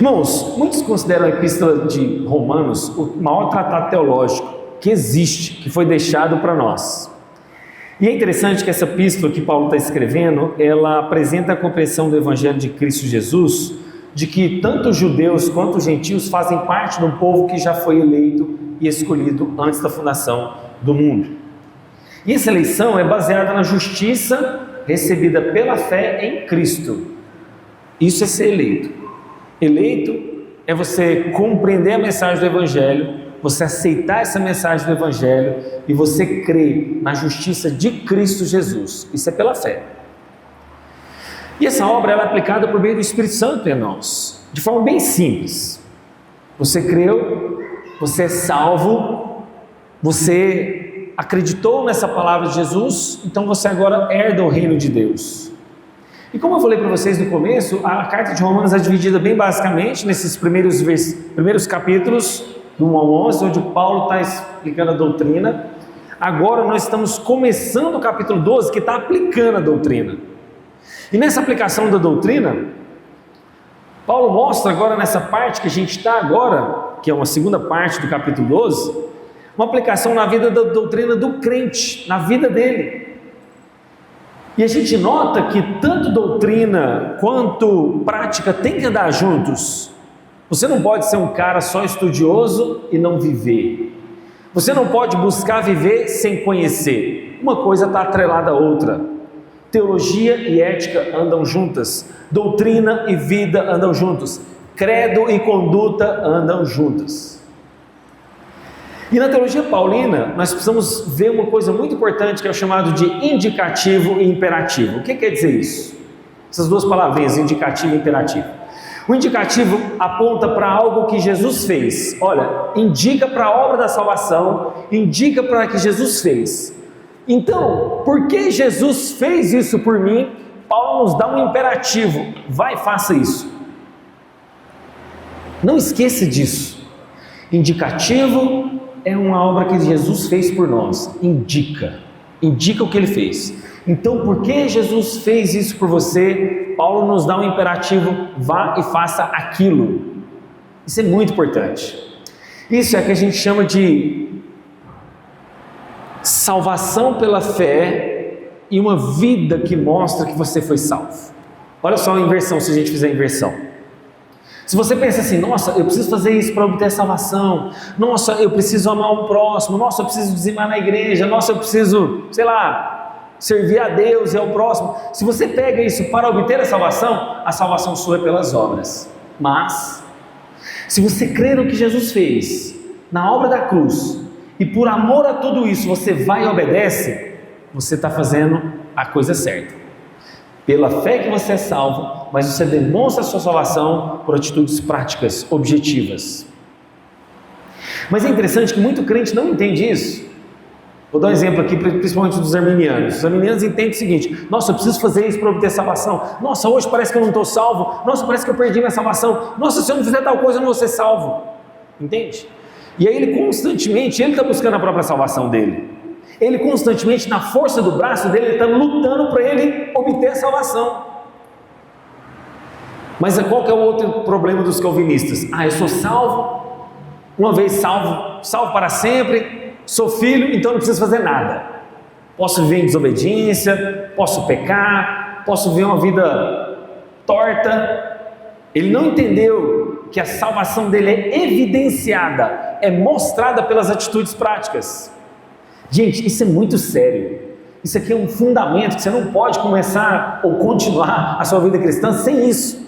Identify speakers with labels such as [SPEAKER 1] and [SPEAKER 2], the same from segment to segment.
[SPEAKER 1] Irmãos, muitos consideram a Epístola de Romanos o maior tratado teológico que existe, que foi deixado para nós. E é interessante que essa epístola que Paulo está escrevendo, ela apresenta a compreensão do Evangelho de Cristo Jesus, de que tanto os judeus quanto os gentios fazem parte de um povo que já foi eleito e escolhido antes da fundação do mundo. E essa eleição é baseada na justiça recebida pela fé em Cristo. Isso é ser eleito. Eleito é você compreender a mensagem do Evangelho, você aceitar essa mensagem do Evangelho e você crer na justiça de Cristo Jesus. Isso é pela fé. E essa obra ela é aplicada por meio do Espírito Santo em nós, de forma bem simples. Você creu, você é salvo, você acreditou nessa palavra de Jesus, então você agora herda o reino de Deus. E como eu falei para vocês no começo, a carta de Romanos é dividida bem basicamente nesses primeiros capítulos, do 1 ao 11, onde Paulo está explicando a doutrina. Agora nós estamos começando o capítulo 12, que está aplicando a doutrina. E nessa aplicação da doutrina, Paulo mostra agora nessa parte que a gente está agora, que é uma segunda parte do capítulo 12, uma aplicação na vida da doutrina do crente, na vida dele. E a gente nota que tanto doutrina quanto prática tem que andar juntos. Você não pode ser um cara só estudioso e não viver. Você não pode buscar viver sem conhecer. Uma coisa está atrelada à outra. Teologia e ética andam juntas. Doutrina e vida andam juntos. Credo e conduta andam juntas. E na teologia paulina, nós precisamos ver uma coisa muito importante que é o chamado de indicativo e imperativo. O que quer dizer isso? Essas duas palavrinhas, indicativo e imperativo. O indicativo aponta para algo que Jesus fez. Olha, indica para a obra da salvação, indica para o que Jesus fez. Então, porque Jesus fez isso por mim, Paulo nos dá um imperativo. Vai, faça isso. Não esqueça disso. Indicativo é uma obra que Jesus fez por nós. Indica o que ele fez. Então, porque Jesus fez isso por você, Paulo nos dá um imperativo: vá e faça aquilo. Isso é muito importante. Isso é o que a gente chama de salvação pela fé e uma vida que mostra que você foi salvo. Olha só a inversão, se a gente fizer a inversão. Se você pensa assim: nossa, eu preciso fazer isso para obter salvação, nossa, eu preciso amar o próximo, nossa, eu preciso dizimar na igreja, nossa, eu preciso, servir a Deus e ao próximo. Se você pega isso para obter a salvação sua é pelas obras. Mas, se você crer no que Jesus fez, na obra da cruz, e por amor a tudo isso você vai e obedece, você está fazendo a coisa certa. Pela fé que você é salvo, mas você demonstra a sua salvação por atitudes práticas, objetivas. Mas é interessante que muito crente não entende isso. Vou dar um exemplo aqui, principalmente dos arminianos. Os arminianos entendem o seguinte: nossa, eu preciso fazer isso para obter salvação. Nossa, hoje parece que eu não estou salvo. Nossa, parece que eu perdi minha salvação. Nossa, se eu não fizer tal coisa eu não vou ser salvo. Entende? E aí ele constantemente, ele está buscando a própria salvação dele. Ele constantemente, na força do braço dele, ele está lutando para ele obter a salvação. Mas qual que é o outro problema dos calvinistas? Eu sou salvo, uma vez salvo para sempre, sou filho, então não preciso fazer nada. Posso viver em desobediência, posso pecar, posso viver uma vida torta. Ele não entendeu que a salvação dele é evidenciada, é mostrada pelas atitudes práticas. Gente, isso é muito sério. Isso aqui é um fundamento que você não pode começar ou continuar a sua vida cristã sem isso.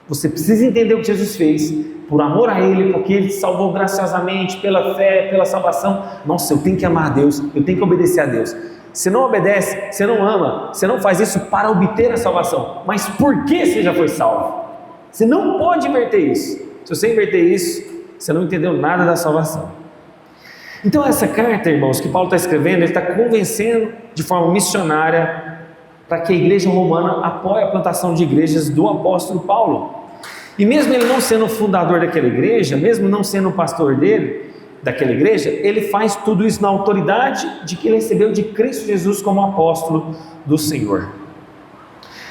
[SPEAKER 1] Você precisa entender o que Jesus fez, por amor a Ele, porque Ele te salvou graciosamente, pela fé, pela salvação. Nossa, eu tenho que amar a Deus, eu tenho que obedecer a Deus. Você não obedece, você não ama, você não faz isso para obter a salvação. Mas por que você já foi salvo? Você não pode inverter isso. Se você inverter isso, você não entendeu nada da salvação. Então essa carta, irmãos, que Paulo está escrevendo, ele está convencendo de forma missionária para que a igreja romana apoie a plantação de igrejas do apóstolo Paulo. E mesmo ele não sendo o fundador daquela igreja, mesmo não sendo o pastor daquela igreja, ele faz tudo isso na autoridade de que ele recebeu de Cristo Jesus como apóstolo do Senhor.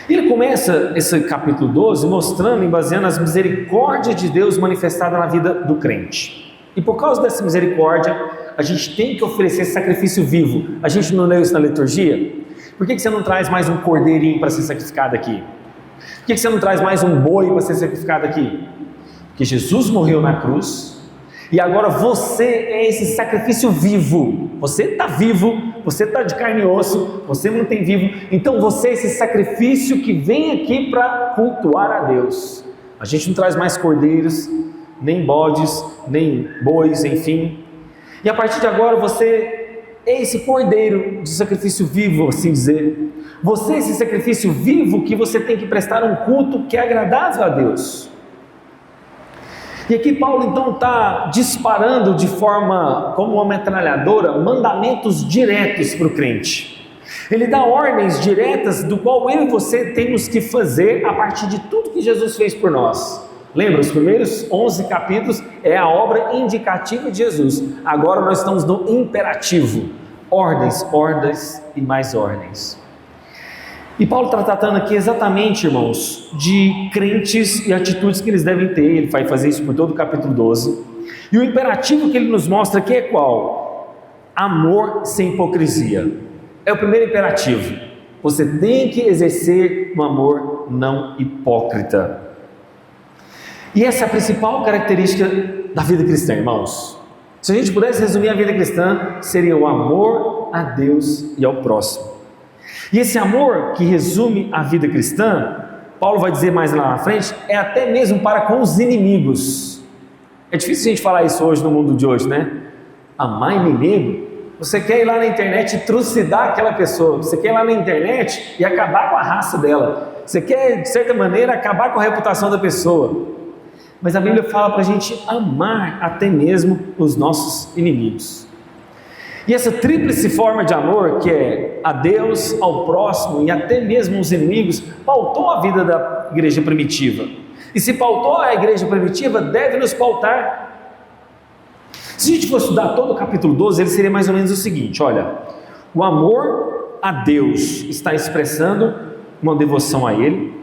[SPEAKER 1] E ele começa esse capítulo 12 mostrando e baseando as misericórdias de Deus manifestadas na vida do crente. E por causa dessa misericórdia, a gente tem que oferecer sacrifício vivo. A gente não leu isso na liturgia? Por que você não traz mais um cordeirinho para ser sacrificado aqui? Por que você não traz mais um boi para ser sacrificado aqui? Porque Jesus morreu na cruz e agora você é esse sacrifício vivo. Você está vivo, você está de carne e osso, você não tem vivo. Então você é esse sacrifício que vem aqui para cultuar a Deus. A gente não traz mais cordeiros, nem bodes, nem bois, enfim. E a partir de agora você é esse cordeiro de sacrifício vivo, assim dizer. Você é esse sacrifício vivo que você tem que prestar um culto que é agradável a Deus. E aqui Paulo então está disparando de forma como uma metralhadora mandamentos diretos para o crente. Ele dá ordens diretas do qual eu e você temos que fazer a partir de tudo que Jesus fez por nós. Lembra, os primeiros 11 capítulos é a obra indicativa de Jesus. Agora nós estamos no imperativo. Ordens, ordens e mais ordens. E Paulo está tratando aqui exatamente, irmãos, de crentes e atitudes que eles devem ter. Ele vai fazer isso por todo o capítulo 12. E o imperativo que ele nos mostra aqui é qual? Amor sem hipocrisia. É o primeiro imperativo. Você tem que exercer um amor não hipócrita. E essa é a principal característica da vida cristã, irmãos. Se a gente pudesse resumir a vida cristã, seria o amor a Deus e ao próximo. E esse amor que resume a vida cristã, Paulo vai dizer mais lá na frente, é até mesmo para com os inimigos. É difícil a gente falar isso hoje no mundo de hoje, né? Amar inimigo? Você quer ir lá na internet e trucidar aquela pessoa, você quer ir lá na internet e acabar com a raça dela, você quer, de certa maneira, acabar com a reputação da pessoa. Mas a Bíblia fala para a gente amar até mesmo os nossos inimigos. E essa tríplice forma de amor, que é a Deus, ao próximo e até mesmo os inimigos, pautou a vida da igreja primitiva. E se pautou a igreja primitiva, deve nos pautar. Se a gente for estudar todo o capítulo 12, ele seria mais ou menos o seguinte: olha, o amor a Deus está expressando uma devoção a Ele.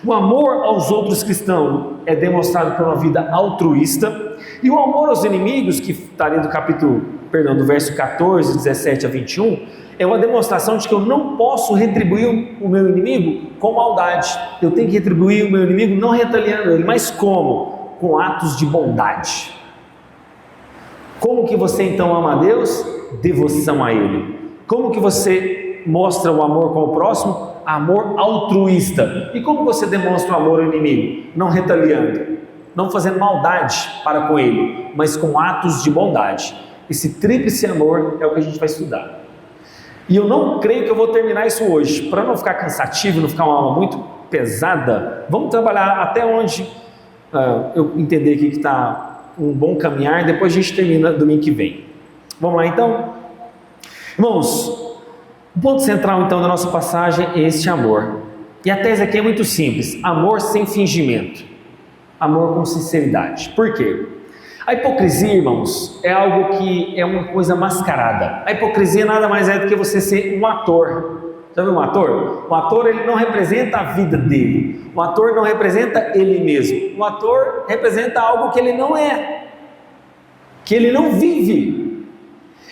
[SPEAKER 1] O amor aos outros cristãos é demonstrado por uma vida altruísta. E o amor aos inimigos, que estaria do verso 14, 17 a 21, é uma demonstração de que eu não posso retribuir o meu inimigo com maldade. Eu tenho que retribuir o meu inimigo não retaliando ele, mas como? Com atos de bondade. Como que você então ama a Deus? Devoção a Ele. Como que você mostra o amor com o próximo? Amor altruísta. E como você demonstra o amor ao inimigo? Não retaliando, não fazendo maldade para com ele, mas com atos de bondade. Esse tríplice amor é o que a gente vai estudar. E eu não creio que eu vou terminar isso hoje. Para não ficar cansativo, não ficar uma aula muito pesada, vamos trabalhar até onde eu entender aqui que está um bom caminhar. Depois a gente termina domingo que vem. Vamos lá então? Irmãos, o ponto central então da nossa passagem é este amor. E a tese aqui é muito simples: amor sem fingimento, amor com sinceridade. Por quê? A hipocrisia, irmãos, é algo que é uma coisa mascarada. A hipocrisia nada mais é do que você ser um ator. Já viu um ator? Um ator, ele não representa a vida dele. Um ator não representa ele mesmo. Um ator representa algo que ele não é, que ele não vive.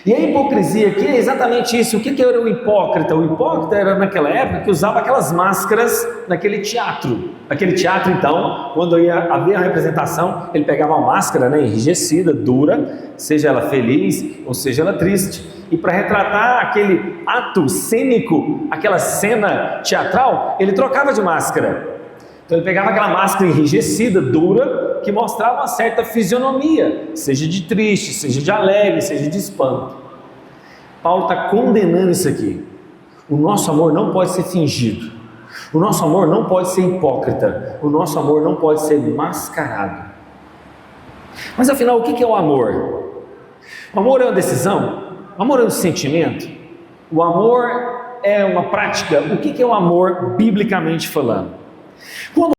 [SPEAKER 1] E a hipocrisia aqui é exatamente isso. O que era o hipócrita? O hipócrita era naquela época que usava aquelas máscaras naquele teatro. Aquele teatro, então, quando ia haver a representação, ele pegava uma máscara, né, enrijecida, dura, seja ela feliz ou seja ela triste. E para retratar aquele ato cênico, aquela cena teatral, ele trocava de máscara. Então ele pegava aquela máscara enrijecida, dura, que mostrava uma certa fisionomia, seja de triste, seja de alegre, seja de espanto. Paulo está condenando isso aqui. O nosso amor não pode ser fingido. O nosso amor não pode ser hipócrita. O nosso amor não pode ser mascarado. Mas afinal, o que é o amor? O amor é uma decisão? O amor é um sentimento? O amor é uma prática? O que é o amor, biblicamente falando? Quando